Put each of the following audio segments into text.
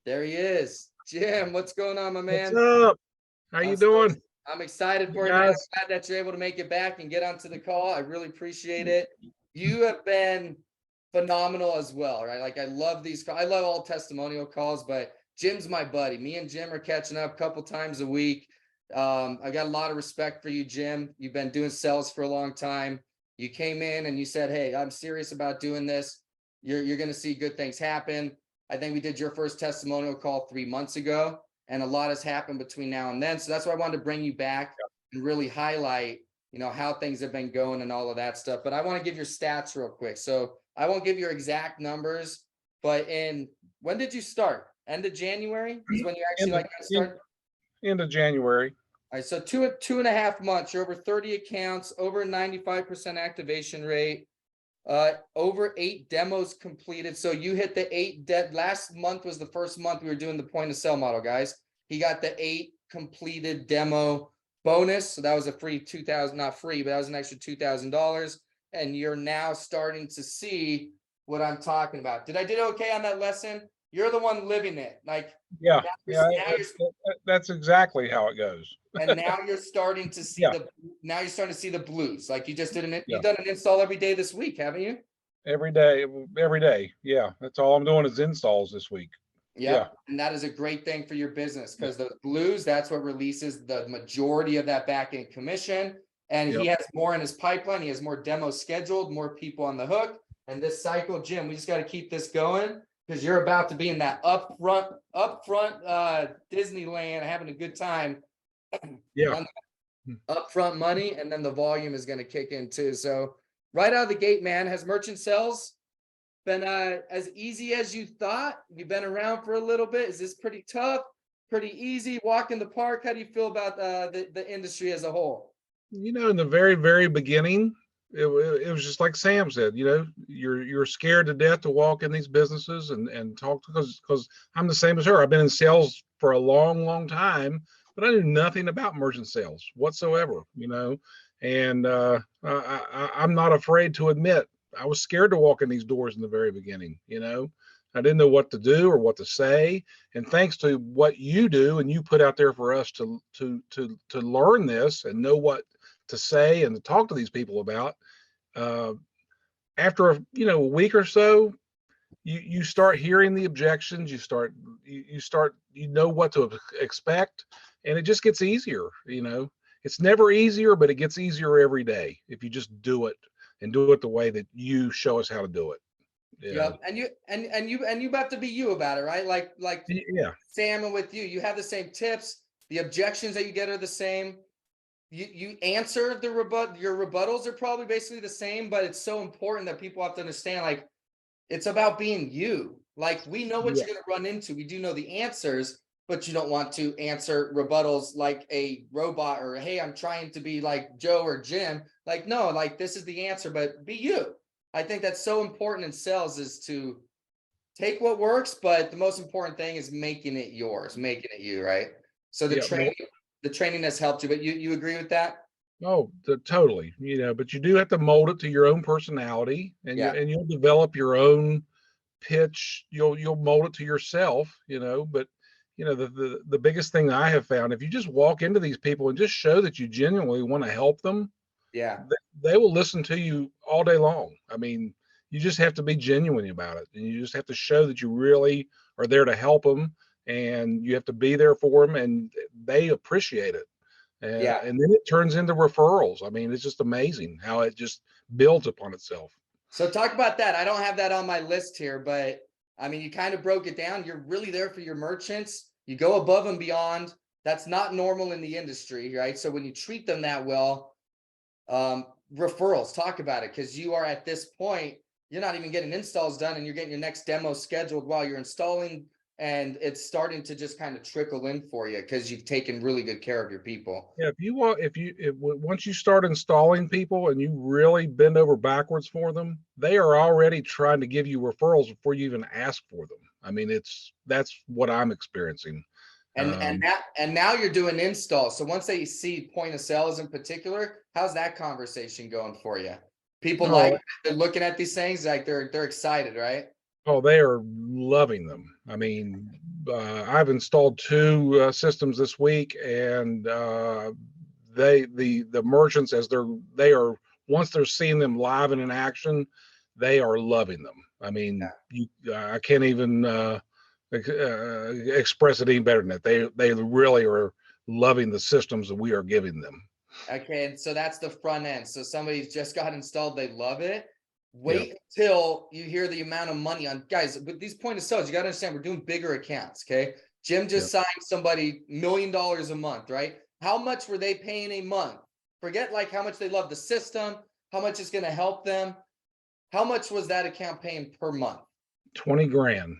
There he is. Jim, what's going on, my What's man? up? How you doing? I'm excited for You you, man. I'm guys? glad that you're able to make it back and get onto the call. I really appreciate it. You have been phenomenal as well, right? Like I love these. I love all testimonial calls, but Jim's my buddy. Me and Jim are catching up a couple times a week. I got a lot of respect for you, Jim. You've been doing sales for a long time. You came in and you said, "Hey, I'm serious about doing this. You're going to see good things happen." I think we did your first testimonial call 3 months ago, and a lot has happened between now and then. So that's why I wanted to bring you back and really highlight, how things have been going and all of that stuff. But I want to give your stats real quick. So I won't give your exact numbers, but when did you start? End of January is when you actually End of, got end, started? end of January. All right, so 2.5 months, you're over 30 accounts, over 95% activation rate, over 8 demos completed. So you hit the 8 last month was the first month we were doing the point of sale model, guys. He got the 8 completed demo bonus. So that was a free 2,000, not free, but that was an extra $2,000. And you're now starting to see what I'm talking about. Did I do okay on that lesson? You're the one living it. Like, Yeah, now that's exactly how it goes. and now you're starting to see Yeah, the blues. Like you've yeah. done an install every day this week, haven't you? Every day, every day. Yeah, that's all I'm doing is installs this week. Yeah, Yep. And that is a great thing for your business yeah, because the blues, that's what releases the majority of that back end commission. And yeah. he has more in his pipeline. He has more demos scheduled, more people on the hook. And this cycle, Jim, we just got to keep this going because you're about to be in that upfront Disneyland, having a good time. Yeah. Run upfront money, and then the volume is going to kick in too. So right out of the gate, man, has merchant sales been as easy as you thought? You've been around for a little bit. Is this pretty tough? Pretty easy? Walk in the park? How do you feel about the industry as a whole? In the very, very beginning, it was just like Sam said. You're scared to death to walk in these businesses and talk because I'm the same as her. I've been in sales for a long, long time, but I knew nothing about merchant sales whatsoever. And I'm not afraid to admit I was scared to walk in these doors in the very beginning. I didn't know what to do or what to say. And thanks to what you do and you put out there for us to learn this and know what to say and to talk to these people about, uh, after a week or so, you start hearing the objections. You know what to expect, and it just gets easier. It's never easier, but it gets easier every day if you just do it and do it the way that you show us how to do it. Yeah, and you have to be you about it, right? Like Yeah, Sam, and with you, you have the same tips. The objections that you get are the same. You answer your rebuttals are probably basically the same, but it's so important that people have to understand, like, it's about being you. Like, we know what yeah, you're going to run into. We do know the answers, but you don't want to answer rebuttals like a robot or, hey, I'm trying to be like Joe or Jim. Like, no, like, this is the answer, but be you. I think that's so important in sales, is to take what works, but the most important thing is making it yours, making it you, right? So yeah. the training has helped you, but you agree with that? Oh, totally. But you do have to mold it to your own personality, and Yeah. you'll develop your own pitch. You'll mold it to yourself. But the biggest thing that I have found, if you just walk into these people and just show that you genuinely want to help them, Yeah. they will listen to you all day long. I mean, you just have to be genuine about it, and you just have to show that you really are there to help them, and you have to be there for them, and they appreciate it. Yeah. And then it turns into referrals. I mean, it's just amazing how it just builds upon itself. So talk about that. I don't have that on my list here, but I mean, you kind of broke it down. You're really there for your merchants. You go above and beyond. That's not normal in the industry, right? So when you treat them that well, referrals, talk about it, because you are at this point, you're not even getting installs done and you're getting your next demo scheduled while you're installing, and it's starting to just kind of trickle in for you because you've taken really good care of your people. Yeah, once you start installing people and you really bend over backwards for them, they are already trying to give you referrals before you even ask for them. I mean, that's what I'm experiencing. And Um, now you're doing installs. So once they see point of sales in particular, how's that conversation going for you? People oh, they're looking at these things, like they're excited, right? Oh, they are loving them. I mean, I've installed two systems this week, and the merchants, as they are, once they're seeing them live and in action, they are loving them. I mean, I can't even express it any better than that. They really are loving the systems that we are giving them. Okay, and so that's the front end. So somebody's just got installed, they love it. Yeah. Wait until you hear the amount of money on guys. With these point of sales, you got to understand we're doing bigger accounts. Okay, Jim just signed somebody $1 million a month, right? How much were they paying a month? Forget like how much they love the system, how much it's going to help them. How much was that account paying per month? 20 grand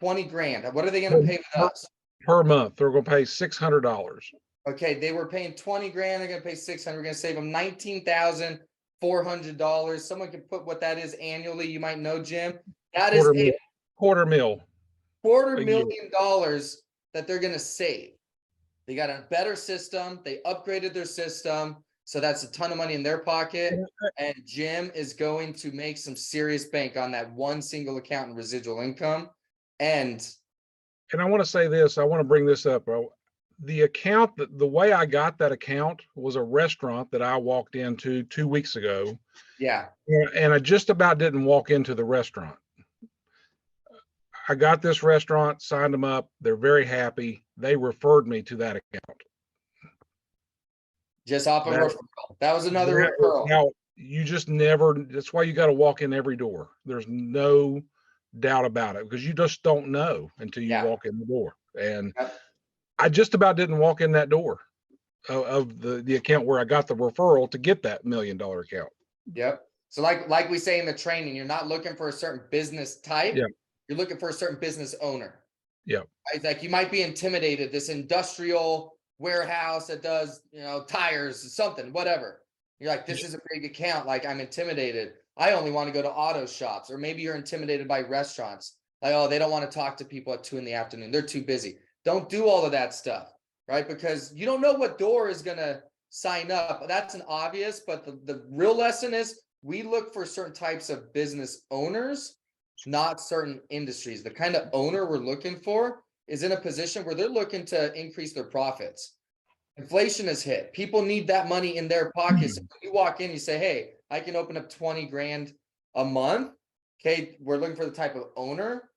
20 grand. What are they going to pay with us? per month. They're going to pay $600. Okay, they were paying 20 grand. They're going to pay 600. We're going to save them $19,400. Someone can put what that is annually. You might know, Jim. That is a Quarter mil quarter a year. million dollars that they're going to save. They got a better system. They upgraded their system. So that's a ton of money in their pocket. And Jim is going to make some serious bank on that one single account in residual income. And I want to say this. I want to bring this up, bro. The account, the way I got that account was a restaurant that I walked into 2 weeks ago. yeah, And I just about didn't walk into the restaurant. I got this restaurant, signed them up. They're very happy. They referred me to that account. just off a referral. That was another referral. Now, you just never, that's why you got to walk in every door. There's no doubt about it, because you just don't know until you walk in the door. And I just about didn't walk in that door of the account where I got the referral to get that $1 million account. Yep. So like we say in the training, you're not looking for a certain business type. Yeah. You're looking for a certain business owner. Yeah. Right? Like you might be intimidated, this industrial warehouse that does, tires, something, whatever. You're like, this is a big account. Like I'm intimidated. I only want to go to auto shops. Or maybe you're intimidated by restaurants. Like, oh, they don't want to talk to people at 2 PM. They're too busy. Don't do all of that stuff, right? Because you don't know what door is going to sign up. That's an obvious, but the real lesson is we look for certain types of business owners, not certain industries. The kind of owner we're looking for is in a position where they're looking to increase their profits. Inflation has hit. People need that money in their pockets. So you walk in, you say, hey, I can open up 20 grand a month. Okay, we're looking for the type of owner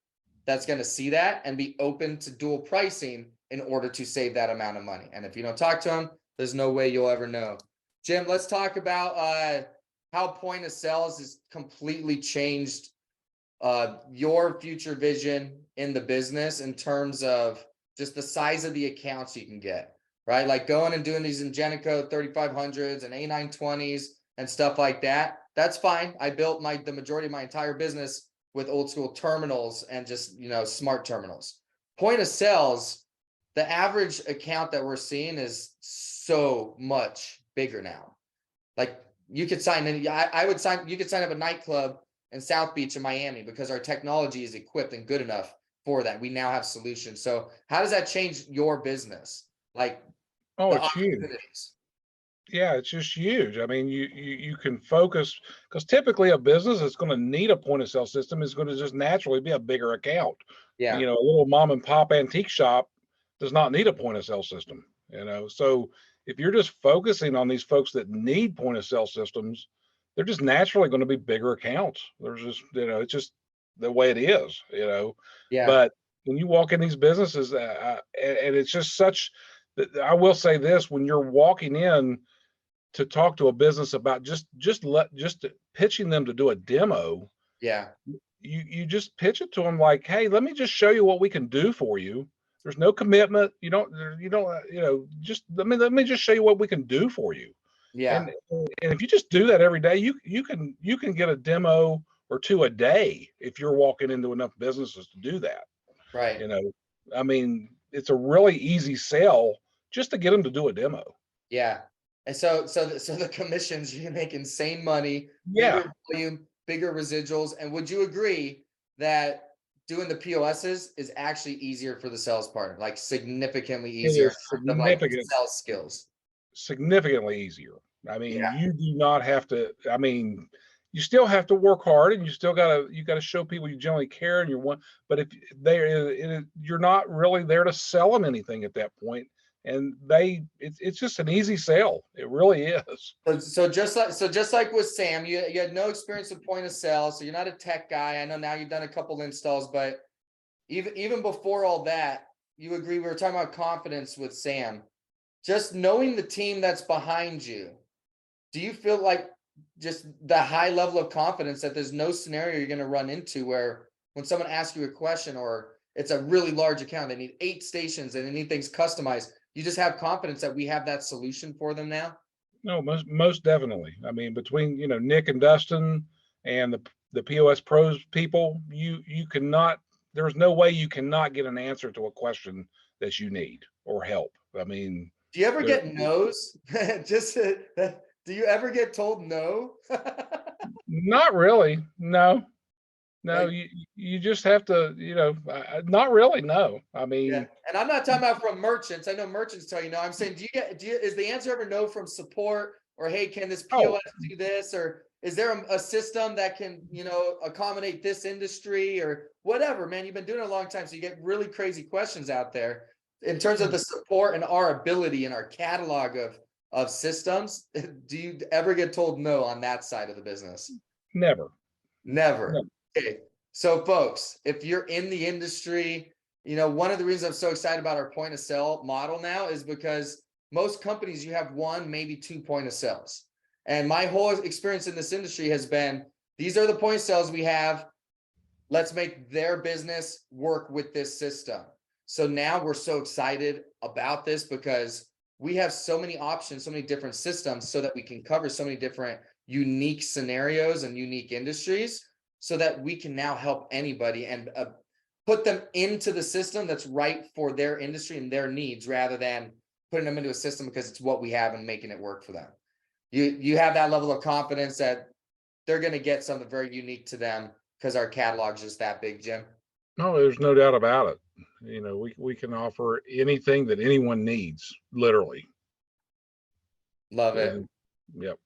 that's going to see that and be open to dual pricing in order to save that amount of money. And if you don't talk to them, there's no way you'll ever know. Jim, let's talk about how point of sales has completely changed your future vision in the business in terms of just the size of the accounts you can get, right? Like going and doing these Ingenico 3500s and A920s and stuff like that. That's fine. I built the majority of my entire business with old school terminals and just, smart terminals. Point of sales, the average account that we're seeing is so much bigger now. Like you could sign in, you could sign up a nightclub in South Beach in Miami because our technology is equipped and good enough for that. We now have solutions. So how does that change your business? Like, it's huge. Yeah, it's just huge. I mean, you can focus, because typically a business that's going to need a point of sale system is going to just naturally be a bigger account. Yeah. A little mom and pop antique shop does not need a point of sale system. So if you're just focusing on these folks that need point of sale systems, they're just naturally going to be bigger accounts. There's just, it's just the way it is, Yeah. But when you walk in these businesses, and it's just such, I will say this, when you're walking in to talk to a business about just pitching them to do a demo. Yeah. You just pitch it to them like, hey, let me just show you what we can do for you. There's no commitment. Just let me just show you what we can do for you. Yeah. And if you just do that every day, you can get a demo or two a day if you're walking into enough businesses to do that. Right. I mean, it's a really easy sell just to get them to do a demo. Yeah. And so the commissions, you make insane money, bigger volume, bigger residuals. And would you agree that doing the POSs is actually easier for the sales partner, like significantly easier than like sales skills? Significantly easier. I mean, you do not have to, you still have to work hard, and you gotta show people you generally care and you're one. But if you're not really there to sell them anything at that point, and it's just an easy sell. It really is. So just like with Sam, you had no experience with point of sale, so you're not a tech guy. I know now you've done a couple installs, but even before all that, you agree, we were talking about confidence with Sam. Just knowing the team that's behind you, do you feel like just the high level of confidence that there's no scenario you're going to run into where when someone asks you a question, or it's a really large account, they need 8 stations and they need things customized, you just have confidence that we have that solution for them now? No, most definitely. I mean, between Nick and Dustin and the POS Pros people, you cannot. There's no way you cannot get an answer to a question that you need or help. I mean, Do you ever get no's? Just do you ever get told no? not really. No, no. Like, You just have to. Not really. No. I yeah, mean, and I'm not talking about from merchants. I know merchants tell you no. I'm saying, is the answer ever no from support, or hey, can this oh, POS do this, or is there a system that can accommodate this industry or whatever? Man, you've been doing it a long time, so you get really crazy questions out there in terms of the support and our ability and our catalog of systems. Do you ever get told no on that side of the business? never. Never. No. Okay. So folks, if you're in the industry, one of the reasons I'm so excited about our point of sale model now is because most companies, you have 1, maybe 2 point of sales. And my whole experience in this industry has been, these are the point of sales we have. Let's make their business work with this system. So now we're so excited about this because we have so many options, so many different systems, so that we can cover so many different unique scenarios and unique industries, so that we can now help anybody and put them into the system that's right for their industry and their needs, rather than putting them into a system because it's what we have and making it work for them. You have that level of confidence that they're going to get something very unique to them because our catalog's just that big, Jim. No, there's no doubt about it. We can offer anything that anyone needs, literally. Love it. And, yep.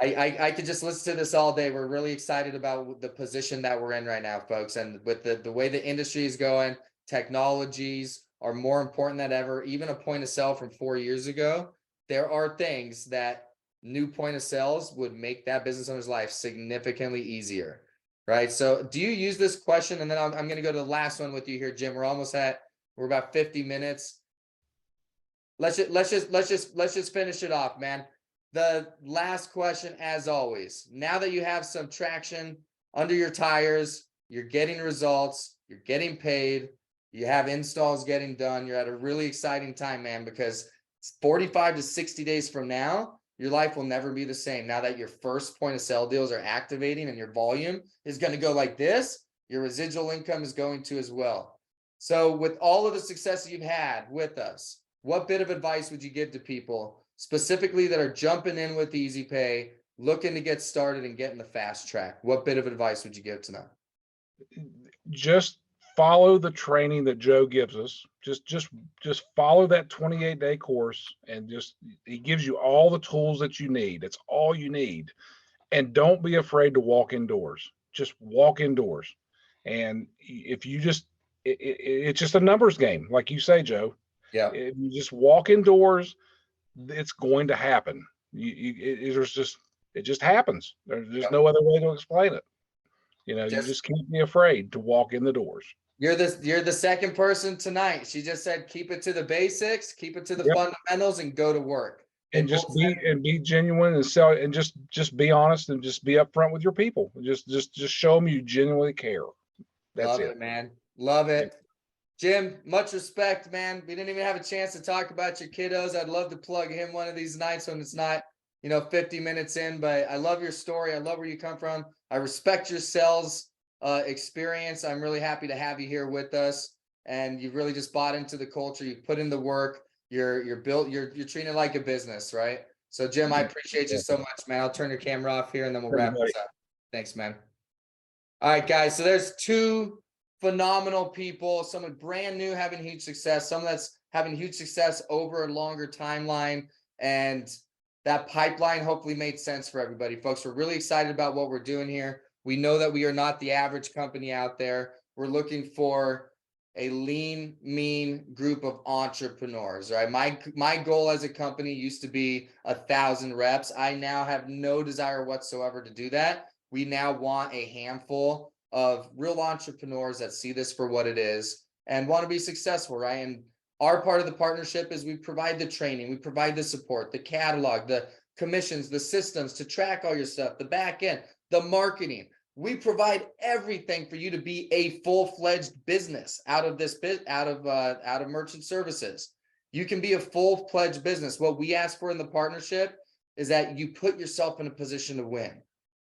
I could just listen to this all day. We're really excited about the position that we're in right now, folks. And with the way the industry is going, technologies are more important than ever. Even a point of sale from 4 years ago, there are things that new point of sales would make that business owner's life significantly easier, right? So do you use this question? And then I'm going to go to the last one with you here, Jim. We're about 50 minutes. Let's just finish it off, man. The last question, as always, now that you have some traction under your tires, you're getting results, you're getting paid, you have installs getting done, you're at a really exciting time, man, because 45 to 60 days from now, your life will never be the same. Now that your first point of sale deals are activating and your volume is going to go like this, your residual income is going to as well. So with all of the success you've had with us, what bit of advice would you give to people specifically that are jumping in with Easy Pay, looking to get started and get in the fast track? What bit of advice would you give to them? Just follow the training that Joe gives us. Just follow that 28-day course, and he gives you all the tools that you need. It's all you need. And don't be afraid to walk indoors. Just walk indoors. And if you it's just a numbers game, like you say, Joe. Yeah. If you just walk indoors, it's going to happen. It just happens. There's just no other way to explain it. You just can't be afraid to walk in the doors. You're the second person tonight. She just said, keep it to the basics, keep it to the fundamentals, and go to work. And just be genuine and sell, and just be honest, and just be upfront with your people. Just show them you genuinely care. That's Love it, man. Love it. Jim, much respect, man. We didn't even have a chance to talk about your kiddos. I'd love to plug him one of these nights when it's not, 50 minutes in, but I love your story. I love where you come from. I respect your sales experience. I'm really happy to have you here with us. And you've really just bought into the culture. You've put in the work. You're treating it like a business, right? So Jim, I appreciate you so much, man. I'll turn your camera off here and then we'll wrap this up. Thanks, man. All right, guys. So there's 2 phenomenal people, someone brand new having huge success, someone that's having huge success over a longer timeline. And that pipeline hopefully made sense for everybody. Folks, we're really excited about what we're doing here. We know that we are not the average company out there. We're looking for a lean, mean group of entrepreneurs, right? My goal as a company used to be 1,000 reps. I now have no desire whatsoever to do that. We now want a handful of real entrepreneurs that see this for what it is and want to be successful, right? And our part of the partnership is we provide the training, we provide the support, the catalog, the commissions, the systems to track all your stuff, the back end, the marketing. We provide everything for you to be a full-fledged business out of merchant services. You can be a full-fledged business. What we ask for in the partnership is that you put yourself in a position to win.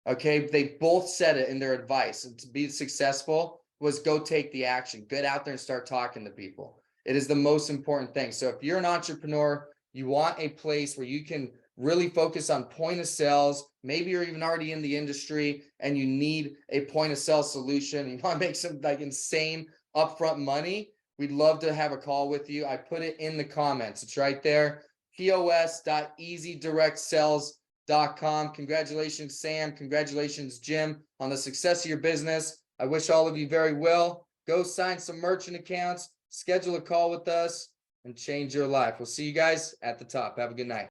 Okay, they both said it in their advice, and to be successful was go take the action, get out there and start talking to people. It is the most important thing. So if you're an entrepreneur, you want a place where you can really focus on point of sales. Maybe you're even already in the industry and you need a point of sale solution. You want to make some like insane upfront money. We'd love to have a call with you. I put it in the comments. It's right there. pos.easydirectsales.com. Congratulations, Sam. Congratulations, Jim, on the success of your business. I wish all of you very well. Go sign some merchant accounts, schedule a call with us, and change your life. We'll see you guys at the top. Have a good night.